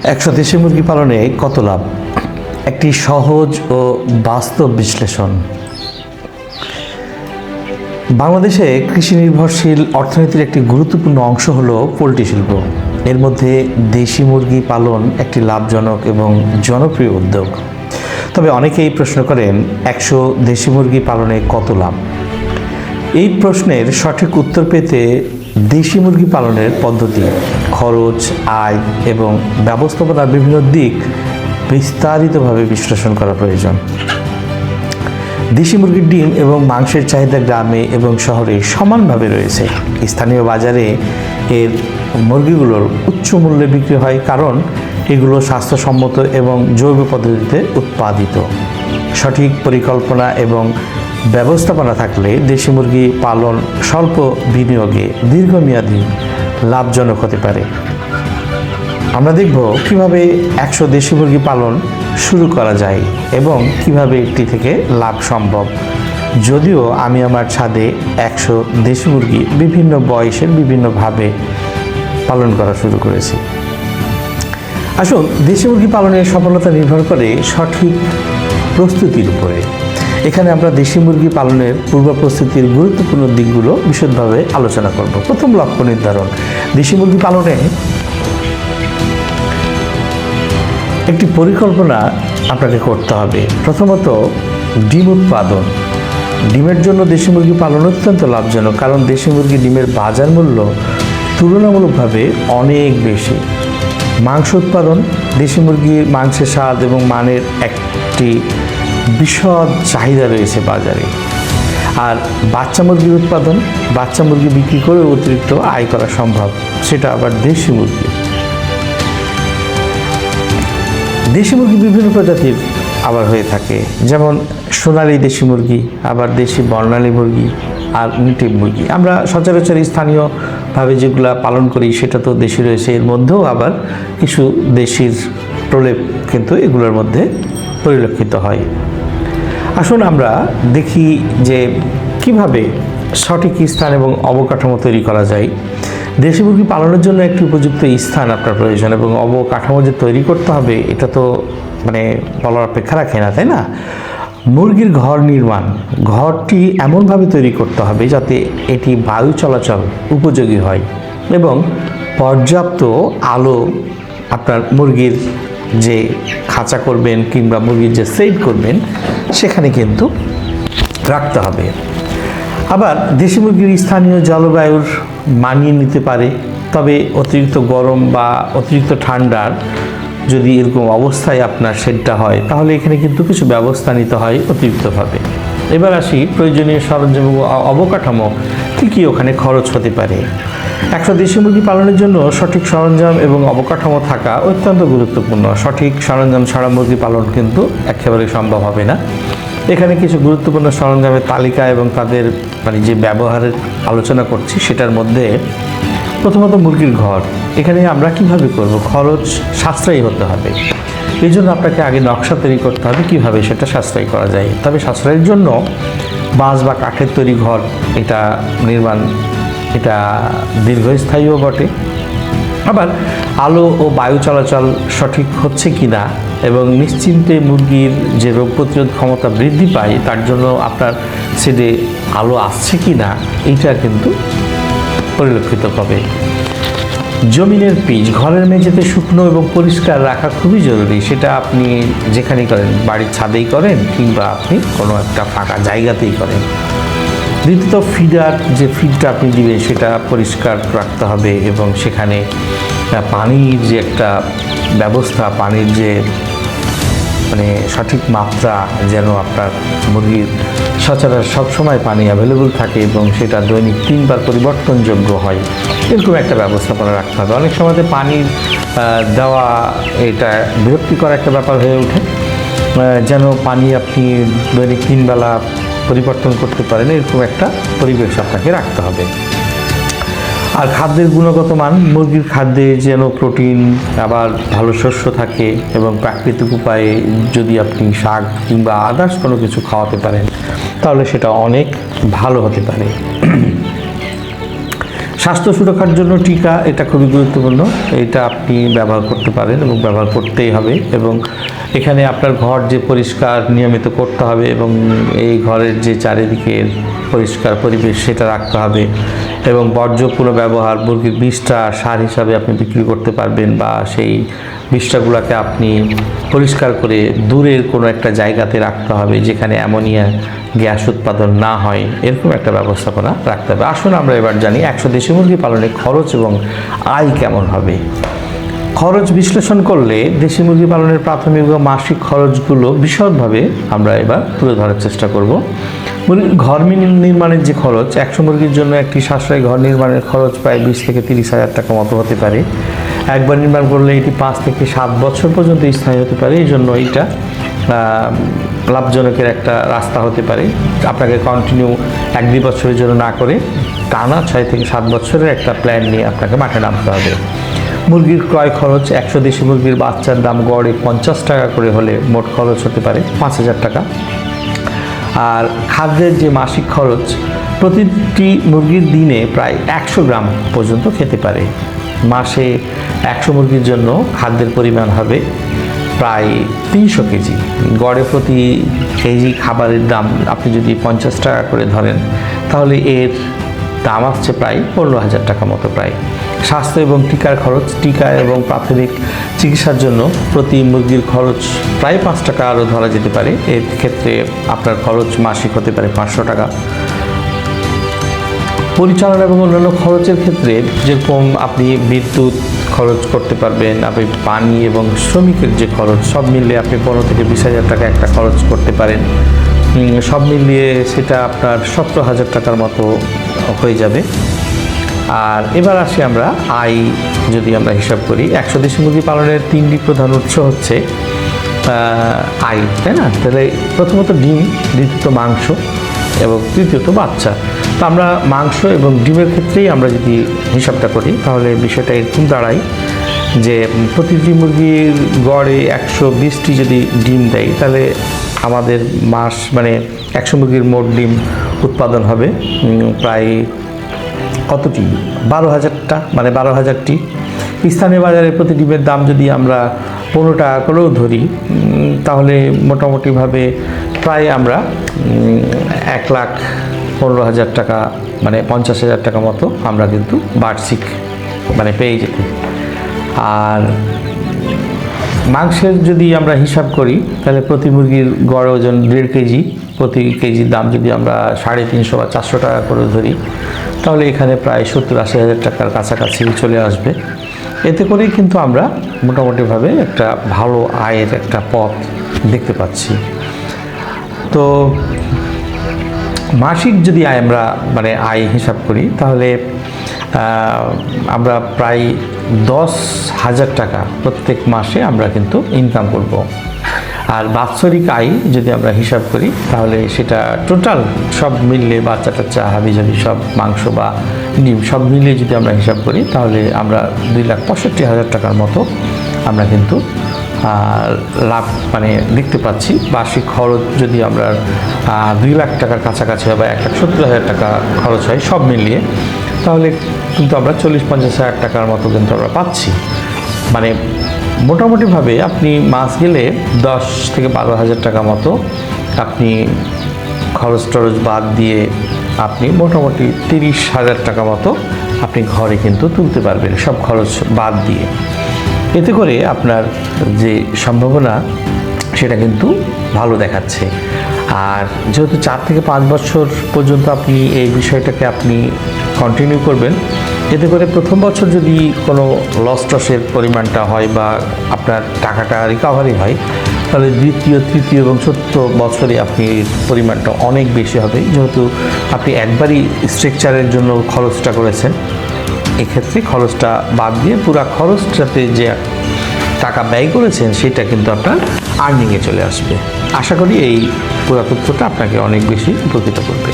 একশো দেশি মুরগি পালনে কত লাভ? একটি সহজ ও বাস্তব বিশ্লেষণ। বাংলাদেশে কৃষি নির্ভরশীল অর্থনীতির একটি গুরুত্বপূর্ণ অংশ হলো পোলট্রি শিল্প। এর মধ্যে দেশি মুরগি পালন একটি লাভজনক এবং জনপ্রিয় উদ্যোগ। তবে অনেকেই প্রশ্ন করেন, 100 দেশি মুরগি পালনে কত লাভ? এই প্রশ্নের সঠিক উত্তর পেতে দেশি মুরগি পালনের পদ্ধতি, খরচ, আয় এবং ব্যবস্থাপনার বিভিন্ন দিক বিস্তারিতভাবে বিশ্লেষণ করা প্রয়োজন। দেশি মুরগির ডিম এবং মাংসের চাহিদা গ্রামে এবং শহরে সমানভাবে রয়েছে। স্থানীয় বাজারে এর মুরগিগুলোর উচ্চ মূল্যে বিক্রি হয়, কারণ এগুলো স্বাস্থ্যসম্মত এবং জৈব পদ্ধতিতে উৎপাদিত। সঠিক পরিকল্পনা এবং ব্যবস্থাপনা থাকলে দেশি মুরগি পালন স্বল্প বিনিয়োগে দীর্ঘমেয়াদী লাভজনক হতে পারে। আমরা দেখব কিভাবে 100 দেশি মুরগি পালন শুরু করা যায় এবং কিভাবে এটি থেকে লাভ সম্ভব। যদিও আমি আমার ছাদে 100 দেশি মুরগি বিভিন্ন বয়সের বিভিন্নভাবে পালন করা শুরু করেছি। আসুন, দেশি মুরগি পালনের সফলতা নির্ভর করে সঠিক প্রস্তুতির উপরে। এখানে আমরা দেশি মুরগি পালনের পূর্ব প্রস্তুতির গুরুত্বপূর্ণ দিকগুলো বিশদভাবে আলোচনা করব। প্রথম, লক্ষ্য নির্ধারণ। দেশি মুরগি পালনে একটি পরিকল্পনা আপনাকে করতে হবে। প্রথমত, ডিম উৎপাদন। ডিমের জন্য দেশি মুরগি পালন অত্যন্ত লাভজনক, কারণ দেশি মুরগি ডিমের বাজার মূল্য তুলনামূলকভাবে অনেক বেশি। মাংস উৎপাদন। দেশি মুরগির মাংসের স্বাদ এবং মানের একটি বিশদ চাহিদা রয়েছে বাজারে। আর বাচ্চা মুরগির উৎপাদন। বাচ্চা মুরগি বিক্রি করে অতিরিক্ত আয় করা সম্ভব, সেটা আবার দেশি মুরগি। দেশি মুরগি বিভিন্ন প্রজাতির আবার হয়ে থাকে, যেমন সোনালী দেশি মুরগি, আবার দেশি বর্ণালী মুরগি আর নেটিভ মুরগি। আমরা সচরাচর স্থানীয়ভাবে যেগুলো পালন করি সেটা তো দেশি রয়েছে, এর মধ্যেও আবার কিছু দেশির প্রলেপ কিন্তু এগুলোর মধ্যে পরিলক্ষিত হয়। আসুন আমরা দেখি যে কিভাবে সঠিক স্থান এবং অবকাঠামো তৈরি করা যায়। দেশি মুরগি পালনের জন্য একটি উপযুক্ত স্থান আপনার প্রয়োজন, এবং অবকাঠামো যে তৈরি করতে হবে এটা তো বলার অপেক্ষা রাখে না, তাই না? মুরগির ঘর নির্মাণ। ঘরটি এমনভাবে তৈরি করতে হবে যাতে এটি বায়ু চলাচল উপযোগী হয় এবং পর্যাপ্ত আলো আপনার মুরগির যে খাঁচা করবেন কিংবা মুরগির যে সেট করবেন সেখানে কিন্তু রাখতে হবে। আবার দেশি মুরগির স্থানীয় জলবায়ুর মানিয়ে নিতে পারে, তবে অতিরিক্ত গরম বা অতিরিক্ত ঠান্ডার যদি এরকম অবস্থায় আপনার শেডটা হয় তাহলে এখানে কিন্তু কিছু ব্যবস্থা নিতে হয় অতিরিক্তভাবে। এবার আসি প্রয়োজনীয় সরঞ্জাম এবং অবকাঠামো কী কী ওখানে খরচ হতে পারে। 100 দেশি মুরগি পালনের জন্য সঠিক সরঞ্জাম এবং অবকাঠামো থাকা অত্যন্ত গুরুত্বপূর্ণ। সঠিক সরঞ্জাম ছাড়া মুরগি পালন কিন্তু একেবারে সম্ভব হবে না। এখানে কিছু গুরুত্বপূর্ণ সরঞ্জামের তালিকা এবং তাদের যে ব্যবহারের আলোচনা করছি সেটার মধ্যে প্রথমত মুরগির ঘর। এখানে আমরা কিভাবে করব? খরচ সাশ্রয়ী হতে হবে, এই জন্য আপনাকে আগে নকশা তৈরি করতে হবে কিভাবে সেটা সাশ্রয়ী করা যায়। তবে সাশ্রয়ের জন্য বাঁশ বা কাঠের তৈরি ঘর এটা নির্মাণ এটা দীর্ঘস্থায়ীও বটে। আবার আলো ও বায়ু চলাচল সঠিক হচ্ছে কি না এবং নিশ্চিন্তে মুরগির যে রোগ প্রতিরোধ ক্ষমতা বৃদ্ধি পায় তার জন্য আপনার সেডে আলো আসছে কি না এইটা কিন্তু পরিলক্ষিত হবে। জমিনের পিচ। ঘরের মেঝেতে শুকনো এবং পরিষ্কার রাখা খুবই জরুরি। সেটা আপনি যেখানেই করেন, বাড়ির ছাদেই করেন কিংবা আপনি কোনো একটা ফাঁকা জায়গাতেই করেন। দ্বিতীয়ত ফিডার। যে ফিডটা আপনি দিবেন সেটা পরিষ্কার রাখতে হবে এবং সেখানে পানির যে একটা ব্যবস্থা, পানির যে সঠিক মাত্রা যেন আপনার মুরগির সচরাচর সবসময় পানি অ্যাভেলেবল থাকে এবং সেটা দৈনিক 3 বার পরিবর্তনযোগ্য হয়, এরকম একটা ব্যবস্থাপনা রাখতে হবে। অনেক সময় পানির দেওয়া এটা বিরক্তিকর একটা ব্যাপার হয়ে ওঠে, যেন পানি আপনি দৈনিক 3 বেলা পরিবর্তন করতে পারেন, এরকম একটা পরিবেশ আপনাকে রাখতে হবে। আর খাদ্যের গুণগত মান। মুরগির খাদ্যে যেন প্রোটিন আবার ভালো শস্য থাকে এবং প্রাকৃতিক উপায়ে যদি আপনি শাক কিংবা আদার্স কোনো কিছু খাওয়াতে পারেন তাহলে সেটা অনেক ভালো হতে পারে। স্বাস্থ্য সুরক্ষার জন্য টিকা এটা খুবই গুরুত্বপূর্ণ, এটা আপনি ব্যবহার করতে পারেন এবং ব্যবহার করতেই হবে। এবং এখানে আপনার ঘর যে পরিষ্কার নিয়মিত করতে হবে এবং এই ঘরের যে চারিদিকের পরিষ্কার পরিবেশ সেটা রাখতে হবে এবং বর্জ্য পুনর্ব্যবহার মুরগির বিষটা সার হিসাবে আপনি বিক্রি করতে পারবেন বা সেই বিষটাগুলোকে আপনি পরিষ্কার করে দূরের কোনো একটা জায়গাতে রাখতে হবে যেখানে অ্যামোনিয়া গ্যাস উৎপাদন না হয়, এরকম একটা ব্যবস্থাপনা রাখতে হবে। আসুন আমরা এবার জানি 100 দেশি মুরগি পালনে খরচ এবং আয় কেমন হবে। খরচ বিশ্লেষণ করলে দেশি মুরগি পালনের প্রাথমিক ও মাসিক খরচগুলো বিশদভাবে আমরা এবার তুলে ধরার চেষ্টা করব। ঘর নির্মাণের যে খরচ, 100 মুরগির জন্য একটি সাশ্রয়ী ঘর নির্মাণের খরচ প্রায় 20 থেকে 30 হাজার টাকা মতো হতে পারে। একবার নির্মাণ করলে এটি 5 থেকে 7 বছর পর্যন্ত স্থায়ী হতে পারে, এই জন্য এটা লাভজনকের একটা রাস্তা হতে পারে। আপনাকে কন্টিনিউ 1-2 বছরের জন্য না করে টানা 6 থেকে 7 বছরের একটা প্ল্যান নিয়ে আপনাকে মাঠে নামতে হবে। মুরগির ক্রয় খরচ, 100 দেশি মুরগির বাচ্চার দাম গড়ে 50 টাকা করে হলে মোট খরচ হতে পারে 5,000 টাকা। আর খাদ্যের যে মাসিক খরচ, প্রতিটি মুরগির দিনে প্রায় 100 গ্রাম পর্যন্ত খেতে পারে। মাসে 100 মুরগির জন্য খাদ্যের পরিমাণ হবে প্রায় 300 কেজি। গড়ে প্রতি কেজি খাবারের দাম আপনি যদি 50 টাকা করে ধরেন তাহলে এর দাম আসছে প্রায় 15,000 টাকা মতো প্রায়। স্বাস্থ্য এবং টিকার খরচ, টিকা এবং প্রাথমিক চিকিৎসার জন্য প্রতি মুরগির খরচ প্রায় 5 টাকা আরও ধরা যেতে পারে। এর ক্ষেত্রে আপনার খরচ মাসিক হতে পারে 500 টাকা। পরিচালনা এবং অন্যান্য খরচের ক্ষেত্রে যেরকম আপনি বিদ্যুৎ খরচ করতে পারবেন, আপনি পানি এবং শ্রমিকের যে খরচ সব মিলিয়ে আপনি 15 থেকে 20,000 টাকা একটা খরচ করতে পারেন। সব মিলিয়ে সেটা আপনার 17,000 টাকার মতো হয়ে যাবে। আর এবার আসি আমরা আয় যদি আমরা হিসাব করি, 100 দেশি মুরগি পালনের 3টি প্রধান উৎস হচ্ছে আয়, তাই না? তাহলে প্রথমত ডিম, দ্বিতীয়ত মাংস এবং তৃতীয়ত বাচ্চা। তো আমরা মাংস এবং ডিমের ক্ষেত্রেই আমরা যদি হিসাবটা করি তাহলে বিষয়টা এরকম দাঁড়ায় যে প্রতিটি মুরগির গড়ে 120টি যদি ডিম দেয় তাহলে আমাদের মাস মানে 100 মুরগির মোট ডিম উৎপাদন হবে প্রায় কতটি? 12,000টা, মানে 12,000টি। স্থানীয় বাজারে প্রতি ডিমের দাম যদি আমরা 15 টাকা করেও ধরি তাহলে মোটামুটিভাবে প্রায় আমরা 1,15,000 টাকা মানে 50,000 টাকা মতো আমরা কিন্তু বার্ষিক মানে পেয়ে যেতে। আর মাংসের যদি আমরা হিসাব করি তাহলে প্রতি মুরগির গড় ওজন 1.5 কেজি, প্রতি কেজির দাম যদি আমরা 350 বা 400 টাকা করে ধরি তাহলে এখানে প্রায় 70-80 হাজার টাকার কাছাকাছি চলে আসবে। এতে করেই কিন্তু আমরা মোটামুটিভাবে একটা ভালো আয়ের একটা পথ দেখতে পাচ্ছি। তো মাসিক যদি আমরা মানে আয় হিসাব করি তাহলে আমরা প্রায় 10,000 টাকা প্রত্যেক মাসে আমরা কিন্তু ইনকাম করব। আর বাৎসরিক আয় যদি আমরা হিসাব করি তাহলে সেটা টোটাল সব মিলিয়ে বাচ্চা টাচ্চা হাবিজাবি সব মাংস বা ডিম সব মিলিয়ে যদি আমরা হিসাব করি তাহলে আমরা 2,65,000 টাকার মতো আমরা কিন্তু লাভ মানে দেখতে পাচ্ছি। বার্ষিক খরচ যদি আমরা 2 লাখ টাকার কাছাকাছি হয় বা 1,70,000 টাকা খরচ হয় সব মিলিয়ে তাহলে কিন্তু আমরা 40-50 হাজার টাকার মতো কিন্তু আমরা পাচ্ছি। মানে মোটামুটিভাবে আপনি মাস গেলে 10 থেকে 12,000 টাকা মতো আপনি খরচ টরচ বাদ দিয়ে আপনি মোটামুটি 30,000 টাকা মতো আপনি ঘরে কিন্তু তুলতে পারবেন সব খরচ বাদ দিয়ে। এতে করে আপনার যে সম্ভাবনা সেটা কিন্তু ভালো দেখাচ্ছে। আর যেহেতু 4 থেকে 5 বছর পর্যন্ত আপনি এই বিষয়টাকে আপনি কন্টিনিউ করবেন, এতে করে প্রথম বছর যদি কোনো লস টসের পরিমাণটা হয় বা আপনার টাকাটা রিকভারি হয় তাহলে দ্বিতীয়, তৃতীয় এবং চতুর্থ বছরে আপনি পরিমাণটা অনেক বেশি হবে। যেহেতু আপনি একবারই স্ট্রাকচারের জন্য খরচটা করেছেন, এক্ষেত্রে খরচটা বাদ দিয়ে পুরো খরচটাতে যে টাকা ব্যয় করেছেন সেটা কিন্তু আপনার আর্নিংয়ে চলে আসবে। আশা করি এই পুরো তথ্যটা আপনাকে অনেক বেশি উপকৃত করবে।